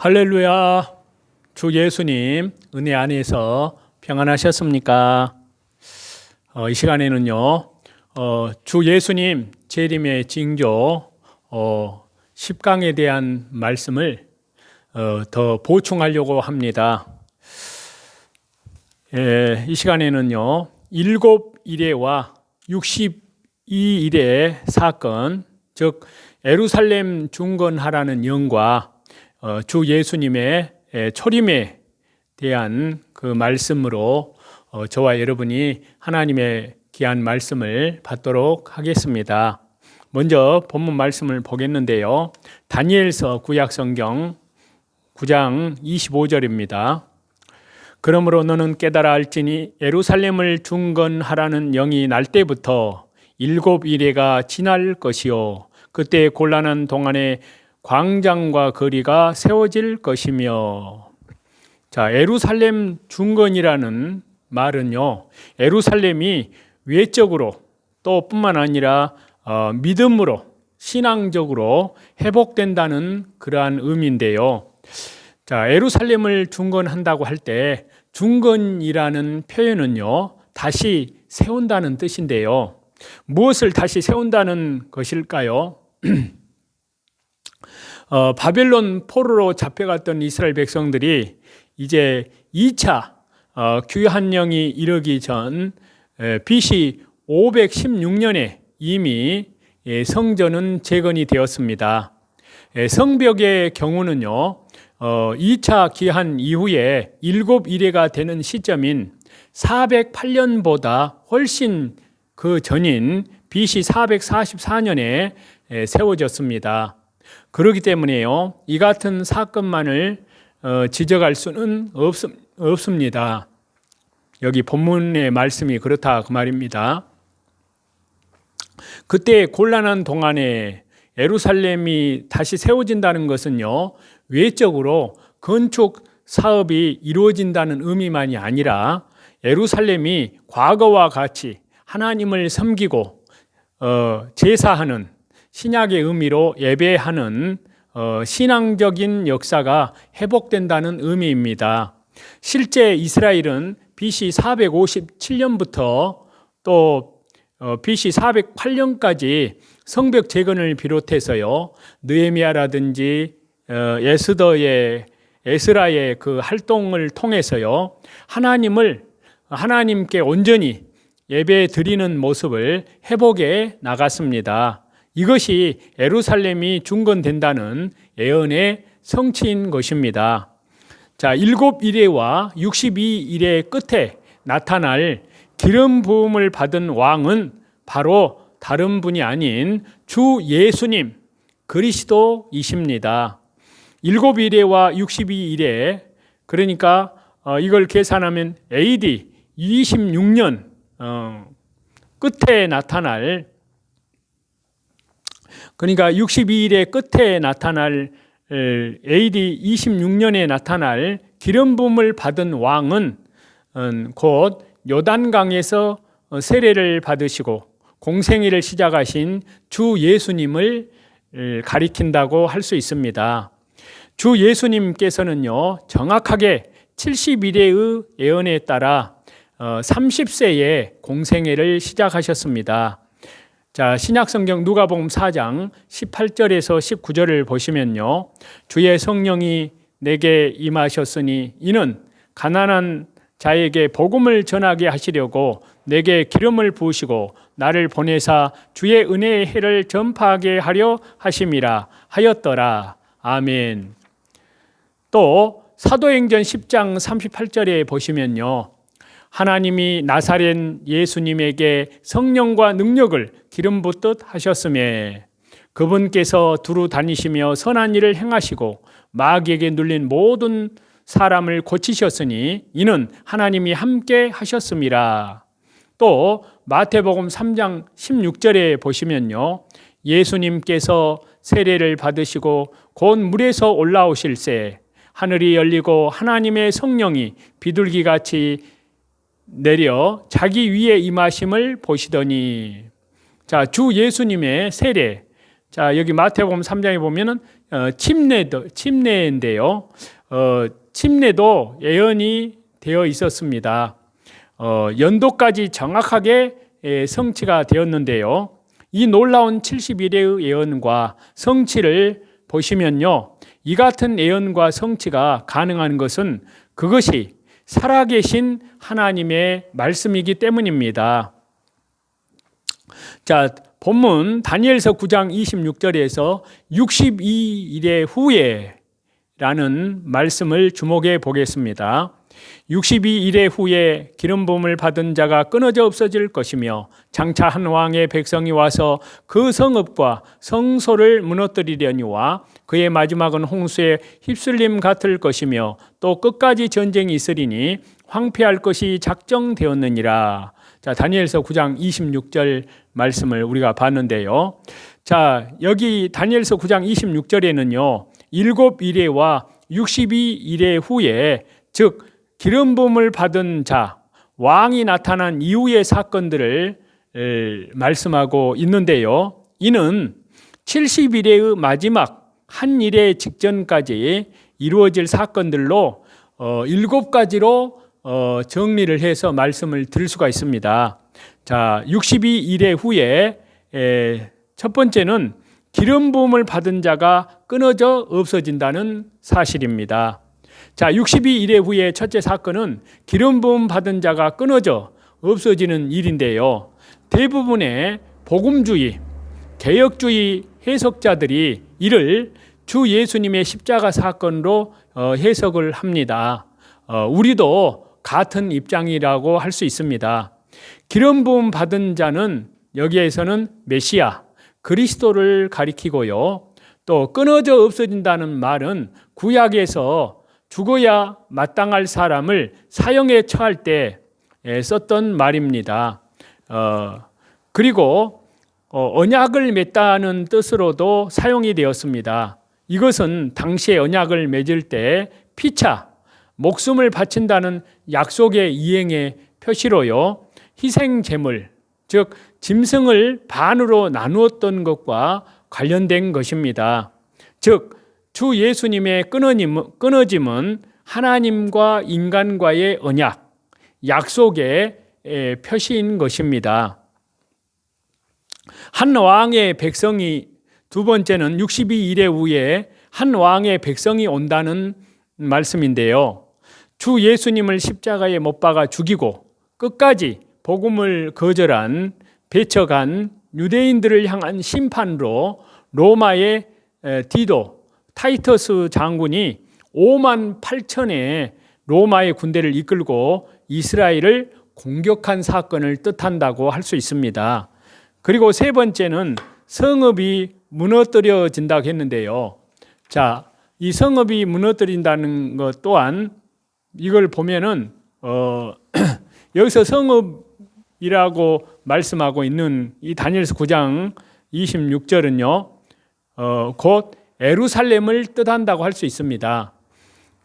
할렐루야. 주 예수님 은혜 안에서 평안하셨습니까? 이 시간에는요, 주 예수님 재림의 징조 10강에 대한 말씀을 더 보충하려고 합니다. 이 시간에는요, 7일회와 62일의 사건, 즉 예루살렘 중건하라는 영과 주 예수님의 초림에 대한 그 말씀으로 저와 여러분이 하나님의 귀한 말씀을 받도록 하겠습니다. 먼저 본문 말씀을 보겠는데요. 다니엘서 구약성경 9장 25절입니다. 그러므로 너는 깨달아 알지니 예루살렘을 중건하라는 영이 날 때부터 7일회가 지날 것이요 그때 곤란한 동안에 광장과 거리가 세워질 것이며. 자, 예루살렘 중건이라는 말은요, 예루살렘이 외적으로 또 뿐만 아니라 믿음으로 신앙적으로 회복된다는 그러한 의미인데요. 자, 예루살렘을 중건한다고 할 때 중건이라는 표현은요, 다시 세운다는 뜻인데요. 무엇을 다시 세운다는 것일까요? 바벨론 포로로 잡혀갔던 이스라엘 백성들이 이제 2차 귀환령이 이르기 전 BC 516년에 이미 성전은 재건이 되었습니다. 성벽의 경우는요, 2차 귀환 이후에 7일회가 되는 시점인 408년보다 훨씬 그 전인 BC 444년에 세워졌습니다. 그렇기 때문에요, 이 같은 사건만을 지적할 수는 없습니다. 여기 본문의 말씀이 그렇다 그 말입니다. 그때 곤란한 동안에 예루살렘이 다시 세워진다는 것은요, 외적으로 건축 사업이 이루어진다는 의미만이 아니라 예루살렘이 과거와 같이 하나님을 섬기고 제사하는 신약의 의미로 예배하는 신앙적인 역사가 회복된다는 의미입니다. 실제 이스라엘은 BC 457년부터 또 BC 408년까지 성벽 재건을 비롯해서요, 느헤미야라든지 에스라의 그 활동을 통해서요, 하나님께 온전히 예배 드리는 모습을 회복해 나갔습니다. 이것이 예루살렘이 중건된다는 예언의 성취인 것입니다. 자, 7일회와 62일의 끝에 나타날 기름 부음을 받은 왕은 바로 다른 분이 아닌 주 예수님 그리스도이십니다. 7일회와 62일회, 그러니까 이걸 계산하면 AD 26년 끝에 나타날, 그러니까 62일의 끝에 나타날 AD 26년에 나타날 기름 부음을 받은 왕은 곧 요단강에서 세례를 받으시고 공생애를 시작하신 주 예수님을 가리킨다고 할 수 있습니다. 주 예수님께서는요, 정확하게 71회의 예언에 따라 30세에 공생애를 시작하셨습니다. 자, 신약성경 누가복음 4장 18절에서 19절을 보시면요, 주의 성령이 내게 임하셨으니 이는 가난한 자에게 복음을 전하게 하시려고 내게 기름을 부으시고 나를 보내사 주의 은혜의 해를 전파하게 하려 하심이라 하였더라. 아멘. 또 사도행전 10장 38절에 보시면요, 하나님이 나사렛 예수님에게 성령과 능력을 기름 붓듯 하셨음에 그분께서 두루 다니시며 선한 일을 행하시고 마귀에게 눌린 모든 사람을 고치셨으니 이는 하나님이 함께 하셨음이라. 또 마태복음 3장 16절에 보시면요, 예수님께서 세례를 받으시고 곧 물에서 올라오실새 하늘이 열리고 하나님의 성령이 비둘기같이 내려 자기 위에 임하심을 보시더니. 자, 주 예수님의 세례. 자, 여기 마태복음 3장에 보면은 침례인데요. 침례도 예언이 되어 있었습니다. 연도까지 정확하게 성취가 되었는데요. 이 놀라운 70일의 예언과 성취를 보시면요, 이 같은 예언과 성취가 가능한 것은 그것이 살아계신 하나님의 말씀이기 때문입니다. 자, 본문 다니엘서 9장 26절에서 62일의 후에라는 말씀을 주목해 보겠습니다. 62일의 후에 기름 부음을 받은 자가 끊어져 없어질 것이며 장차 한 왕의 백성이 와서 그 성읍과 성소를 무너뜨리려니와 그의 마지막은 홍수에 휩쓸림 같을 것이며 또 끝까지 전쟁이 있으리니 황폐할 것이 작정되었느니라. 자, 다니엘서 9장 26절 말씀을 우리가 봤는데요. 자, 여기 다니엘서 9장 26절에는요. 7일에와 62일의 후에, 즉 기름 부음을 받은 자, 왕이 나타난 이후의 사건들을 말씀하고 있는데요. 이는 70일의 마지막 한 일의 직전까지 이루어질 사건들로 7가지로 정리를 해서 말씀을 드릴 수가 있습니다. 자, 62일의 후에 첫 번째는 기름 부음을 받은 자가 끊어져 없어진다는 사실입니다. 자, 62일의 후에 첫째 사건은 기름 부음 받은 자가 끊어져 없어지는 일인데요. 대부분의 복음주의, 개혁주의 해석자들이 이를 주 예수님의 십자가 사건으로 해석을 합니다. 우리도 같은 입장이라고 할 수 있습니다. 기름 부음 받은 자는 여기에서는 메시아, 그리스도를 가리키고요. 또 끊어져 없어진다는 말은 구약에서 죽어야 마땅할 사람을 사형에 처할 때 썼던 말입니다. 그리고 언약을 맺다는 뜻으로도 사용이 되었습니다. 이것은 당시에 언약을 맺을 때 피차, 목숨을 바친다는 약속의 이행의 표시로요. 희생 제물, 즉 짐승을 반으로 나누었던 것과 관련된 것입니다. 즉 주 예수님의 끊어짐은 하나님과 인간과의 언약, 약속의 표시인 것입니다. 한 왕의 백성이, 두 번째는 62일의 후에 한 왕의 백성이 온다는 말씀인데요. 주 예수님을 십자가에 못 박아 죽이고 끝까지 복음을 거절한 배척한 유대인들을 향한 심판으로 로마의 디도 타이터스 장군이 5만 8천의 로마의 군대를 이끌고 이스라엘을 공격한 사건을 뜻한다고 할 수 있습니다. 그리고 세 번째는 성읍이 무너뜨려진다고 했는데요. 자, 이 성읍이 무너뜨린다는 것 또한 이걸 보면은 여기서 성읍이라고 말씀하고 있는 이 다니엘서 9장 26절은요. 곧 예루살렘을 뜻한다고 할 수 있습니다.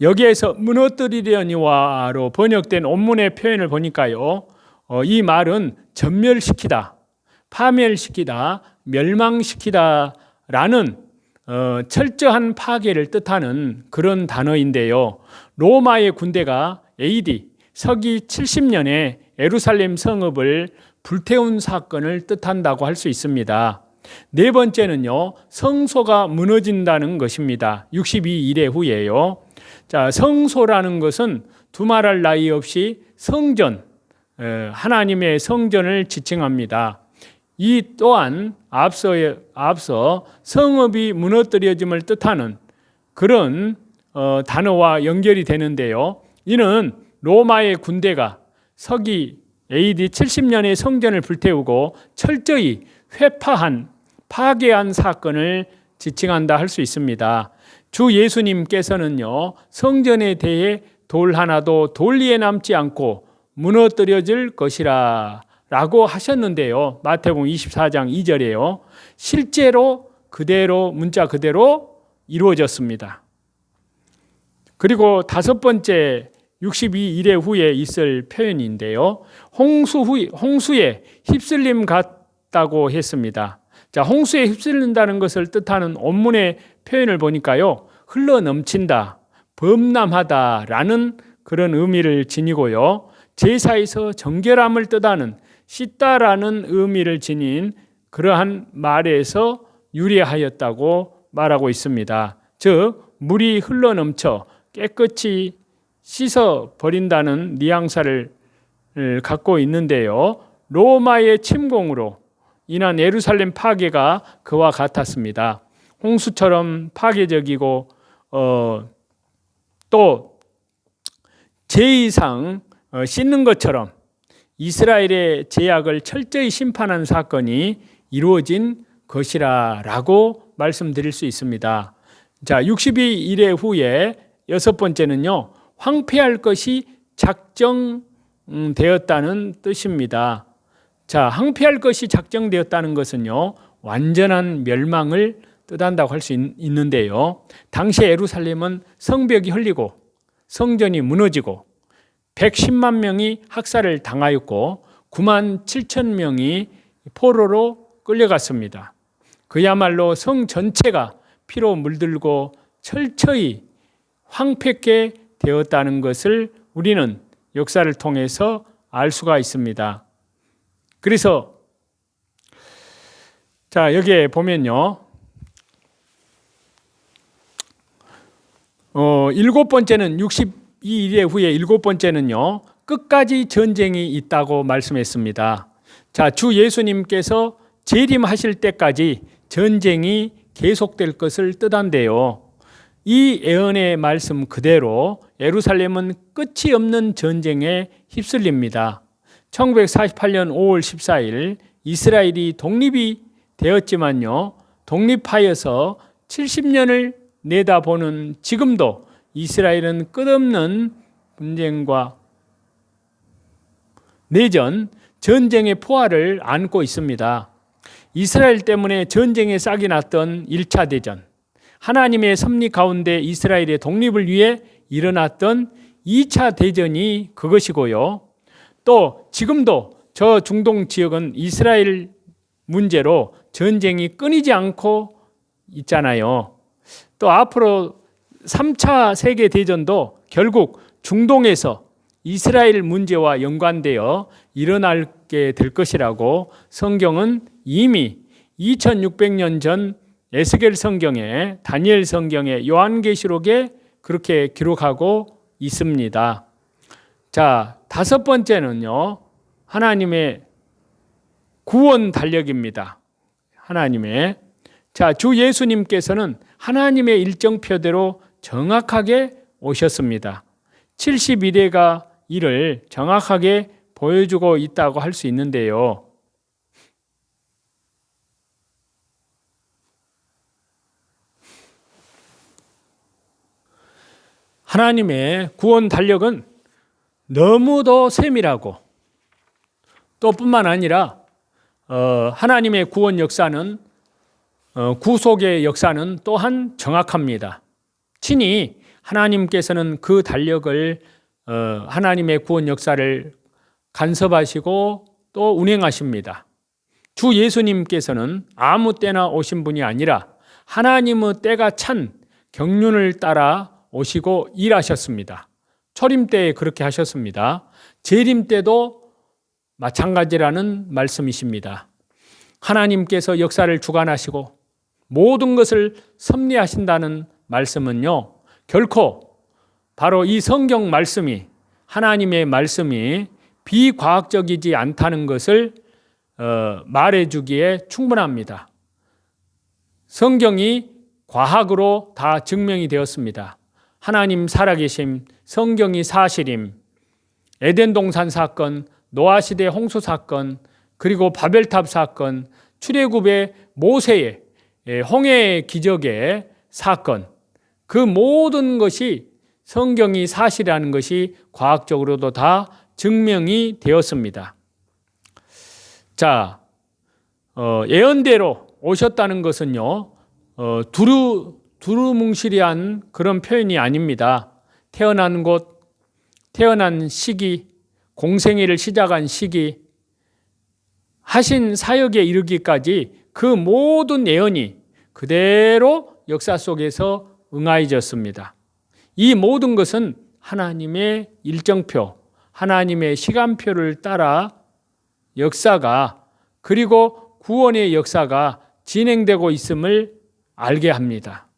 여기에서 무너뜨리려니와로 번역된 원문의 표현을 보니까요. 이 말은 전멸시키다, 파멸시키다, 멸망시키다 라는 철저한 파괴를 뜻하는 그런 단어인데요. 로마의 군대가 AD 서기 70년에 예루살렘 성읍을 불태운 사건을 뜻한다고 할 수 있습니다. 네 번째는요, 성소가 무너진다는 것입니다. 62일의 후에요. 자, 성소라는 것은 두말할 나위 없이 성전, 하나님의 성전을 지칭합니다. 이 또한 앞서 성읍이 무너뜨려짐을 뜻하는 그런 단어와 연결이 되는데요. 이는 로마의 군대가 서기 AD 70년에 성전을 불태우고 철저히 파괴한 사건을 지칭한다 할 수 있습니다. 주 예수님께서는요, 성전에 대해 돌 하나도 돌 위에 남지 않고 무너뜨려질 것이라 라고 하셨는데요. 마태복음 24장 2절에요. 실제로 그대로, 문자 그대로 이루어졌습니다. 그리고 다섯 번째 62일의 후에 있을 표현인데요. 홍수에 휩쓸림 같다고 했습니다. 자, 홍수에 휩쓸린다는 것을 뜻하는 원문의 표현을 보니까요, 흘러 넘친다, 범람하다라는 그런 의미를 지니고요, 제사에서 정결함을 뜻하는 씻다라는 의미를 지닌 그러한 말에서 유래하였다고 말하고 있습니다. 즉 물이 흘러 넘쳐 깨끗이 씻어 버린다는 뉘앙스를 갖고 있는데요, 로마의 침공으로 인한 예루살렘 파괴가 그와 같았습니다. 홍수처럼 파괴적이고 또 제2상 씻는 것처럼 이스라엘의 죄악을 철저히 심판한 사건이 이루어진 것이라고 말씀드릴 수 있습니다. 자, 62일의 후에 여섯 번째는요, 황폐할 것이 작정되었다는 뜻입니다. 자, 황폐할 것이 작정되었다는 것은요, 완전한 멸망을 뜻한다고 할 수 있는데요, 당시 예루살렘은 성벽이 흘리고 성전이 무너지고 110만 명이 학살을 당하였고 9만 7천 명이 포로로 끌려갔습니다. 그야말로 성 전체가 피로 물들고 철저히 황폐케 되었다는 것을 우리는 역사를 통해서 알 수가 있습니다. 그래서 자, 여기에 보면요, 일곱 번째는 62일 후에 일곱 번째는요, 끝까지 전쟁이 있다고 말씀했습니다. 자, 주 예수님께서 재림하실 때까지 전쟁이 계속될 것을 뜻한대요. 이 예언의 말씀 그대로 예루살렘은 끝이 없는 전쟁에 휩쓸립니다. 1948년 5월 14일 이스라엘이 독립이 되었지만요, 독립하여서 70년을 내다보는 지금도 이스라엘은 끝없는 분쟁과 내전, 전쟁의 포화를 안고 있습니다. 이스라엘 때문에 전쟁의 싹이 났던 1차 대전, 하나님의 섭리 가운데 이스라엘의 독립을 위해 일어났던 2차 대전이 그것이고요, 또 지금도 저 중동 지역은 이스라엘 문제로 전쟁이 끊이지 않고 있잖아요. 또 앞으로 3차 세계대전도 결국 중동에서 이스라엘 문제와 연관되어 일어나게 될 것이라고 성경은 이미 2600년 전 에스겔 성경에, 다니엘 성경에, 요한계시록에 그렇게 기록하고 있습니다. 자, 다섯 번째는요, 하나님의 구원 달력입니다. 하나님의. 자, 주 예수님께서는 하나님의 일정표대로 정확하게 오셨습니다. 70일에가 이를 정확하게 보여주고 있다고 할 수 있는데요, 하나님의 구원 달력은 너무도 세밀하고 또 뿐만 아니라 하나님의 구원 역사는, 구속의 역사는 또한 정확합니다. 친히 하나님께서는 그 달력을, 하나님의 구원 역사를 간섭하시고 또 운행하십니다. 주 예수님께서는 아무 때나 오신 분이 아니라 하나님의 때가 찬 경륜을 따라 오시고 일하셨습니다. 초림 때에 그렇게 하셨습니다. 재림 때도 마찬가지라는 말씀이십니다. 하나님께서 역사를 주관하시고 모든 것을 섭리하신다는 말씀은요, 결코 바로 이 성경 말씀이, 하나님의 말씀이 비과학적이지 않다는 것을 말해주기에 충분합니다. 성경이 과학으로 다 증명이 되었습니다. 하나님 살아계심, 성경이 사실임, 에덴 동산 사건, 노아 시대 홍수 사건, 그리고 바벨탑 사건, 출애굽의 모세의 홍해의 기적의 사건, 그 모든 것이 성경이 사실이라는 것이 과학적으로도 다 증명이 되었습니다. 자, 예언대로 오셨다는 것은요, 두루뭉실한 그런 표현이 아닙니다. 태어난 곳, 태어난 시기, 공생애를 시작한 시기, 하신 사역에 이르기까지 그 모든 예언이 그대로 역사 속에서 응하여졌습니다. 이 모든 것은 하나님의 일정표, 하나님의 시간표를 따라 역사가, 그리고 구원의 역사가 진행되고 있음을 알게 합니다.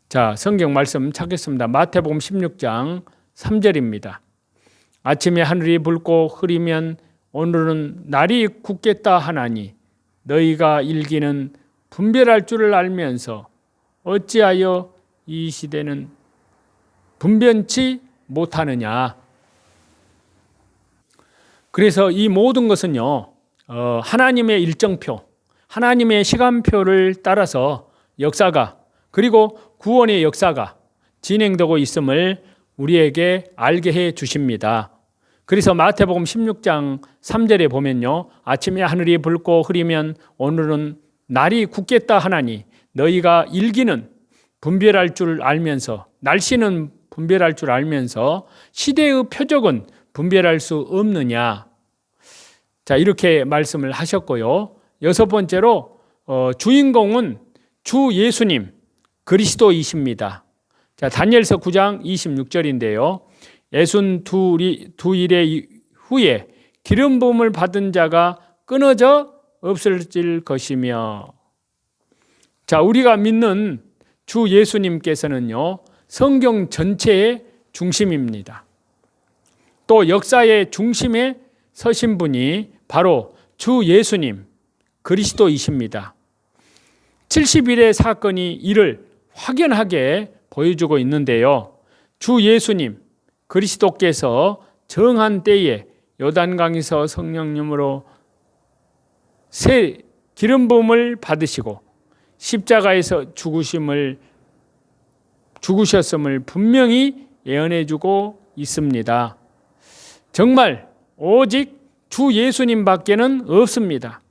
자, 성경 말씀 찾겠습니다. 마태복음 16장 3절입니다. 아침에 하늘이 붉고 흐리면 오늘은 날이 굳겠다 하나니 너희가 일기는 분별할 줄을 알면서 어찌하여 이 시대는 분변치 못하느냐. 그래서 이 모든 것은요, 하나님의 일정표, 하나님의 시간표를 따라서 역사가, 그리고 구원의 역사가 진행되고 있음을 우리에게 알게 해 주십니다. 그래서 마태복음 16장 3절에 보면요, 아침에 하늘이 붉고 흐리면 오늘은 날이 굳겠다 하나니 너희가 일기는 분별할 줄 알면서, 날씨는 분별할 줄 알면서 시대의 표적은 분별할 수 없느냐. 자, 이렇게 말씀을 하셨고요. 여섯 번째로 주인공은 주 예수님 그리스도이십니다. 자, 다니엘서 9장 26절인데요. 62일의 후에 기름 부음을 받은 자가 끊어져 없어질 것이며. 자, 우리가 믿는 주 예수님께서는요, 성경 전체의 중심입니다. 또 역사의 중심에 서신 분이 바로 주 예수님 그리스도이십니다. 70일의 사건이 이를 확연하게 보여주고 있는데요. 주 예수님 그리스도께서 정한 때에 요단강에서 성령님으로 새 기름 부음을 받으시고 십자가에서 죽으셨음을 분명히 예언해주고 있습니다. 정말 오직 주 예수님밖에는 없습니다.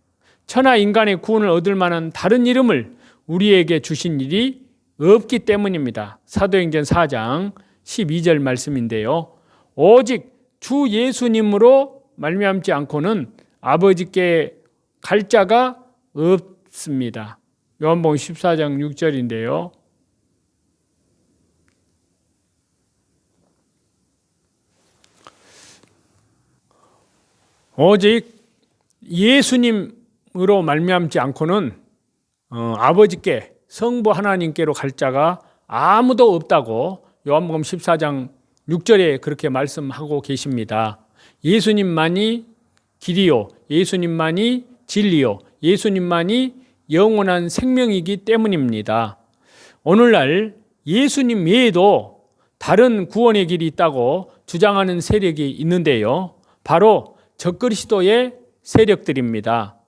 천하 인간의 구원을 얻을 만한 다른 이름을 우리에게 주신 일이 없기 때문입니다. 사도행전 4장 12절 말씀인데요. 오직 주 예수님으로 말미암지 않고는 아버지께 갈 자가 없습니다. 요한복음 14장 6절인데요. 오직 예수님으로 말미암지 않고는 아버지께, 성부 하나님께로 갈 자가 아무도 없다고 요한복음 14장 6절에 그렇게 말씀하고 계십니다. 예수님만이 길이요, 예수님만이 진리요, 예수님만이 영원한 생명이기 때문입니다. 오늘날 예수님 외에도 다른 구원의 길이 있다고 주장하는 세력이 있는데요. 바로 적그리스도의 세력들입니다.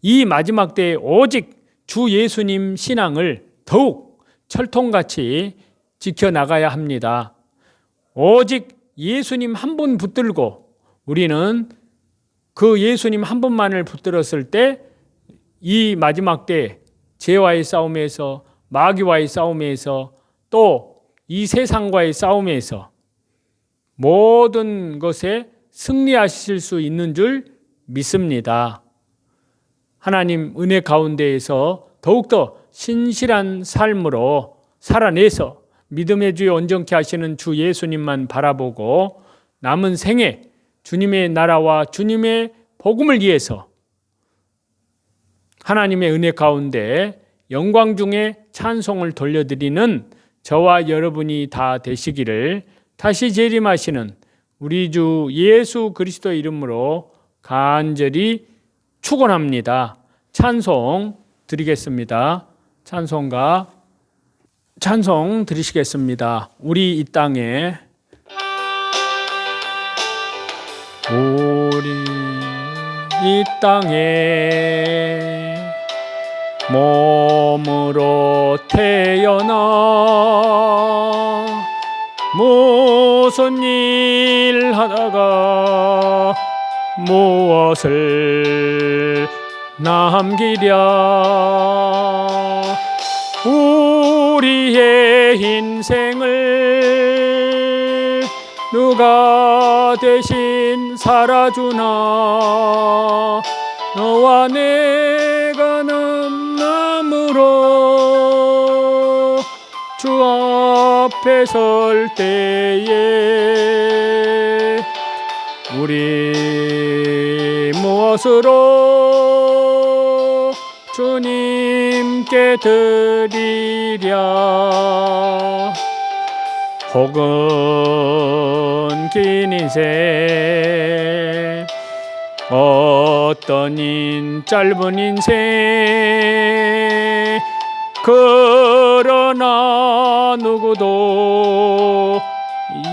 이 마지막 때에 오직 주 예수님 신앙을 더욱 철통같이 지켜나가야 합니다. 오직 예수님 한 분 붙들고 우리는 그 예수님 한 분만을 붙들었을 때 이 마지막 때 죄와의 싸움에서, 마귀와의 싸움에서, 또 이 세상과의 싸움에서 모든 것에 승리하실 수 있는 줄 믿습니다. 하나님 은혜 가운데에서 더욱더 신실한 삶으로 살아내서 믿음의 주에 온전케 하시는 주 예수님만 바라보고 남은 생에 주님의 나라와 주님의 복음을 위해서 하나님의 은혜 가운데 영광 중에 찬송을 돌려드리는 저와 여러분이 다 되시기를 다시 재림하시는 우리 주 예수 그리스도의 이름으로 간절히 축원합니다. 찬송 드리겠습니다. 찬송 드리시겠습니다. 우리 이 땅에, 우리 이 땅에 몸으로 태어나 무슨 일 하다가 무엇을 남기랴. 우리의 인생을 누가 대신 살아주나. 너와 내가 앞에 설 때에 우리 무엇으로 주님께 드리랴. 혹은 긴 인생, 어떤 짧은 인생, 그러나 누구도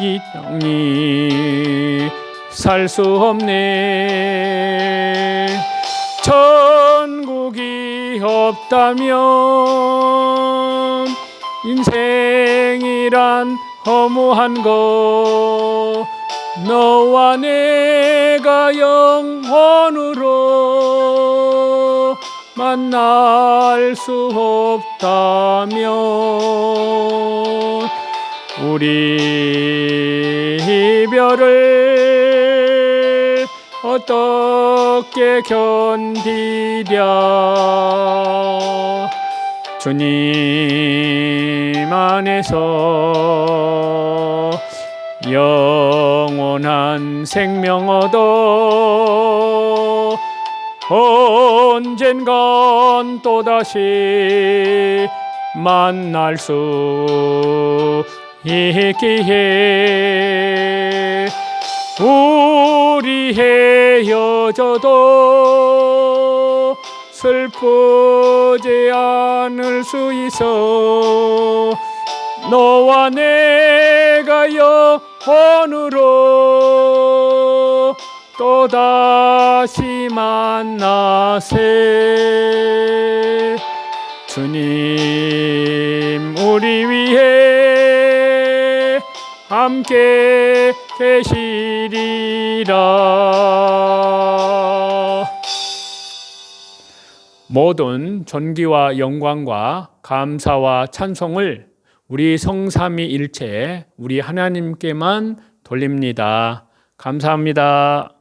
이 땅이 살 수 없네. 천국이 없다면 인생이란 허무한 것, 너와 내가 영원으로 만날 수 없다면 우리 이별을 어떻게 견디랴. 주님 안에서 영원한 생명 얻어 언젠간 또다시 만날 수 있기에 우리 헤어져도 슬프지 않을 수 있어. 너와 내가 영원으로 또다시 만나세. 주님 우리 위해 함께 계시리라. 모든 존귀와 영광과 감사와 찬송을 우리 성삼위일체 우리 하나님께만 돌립니다. 감사합니다.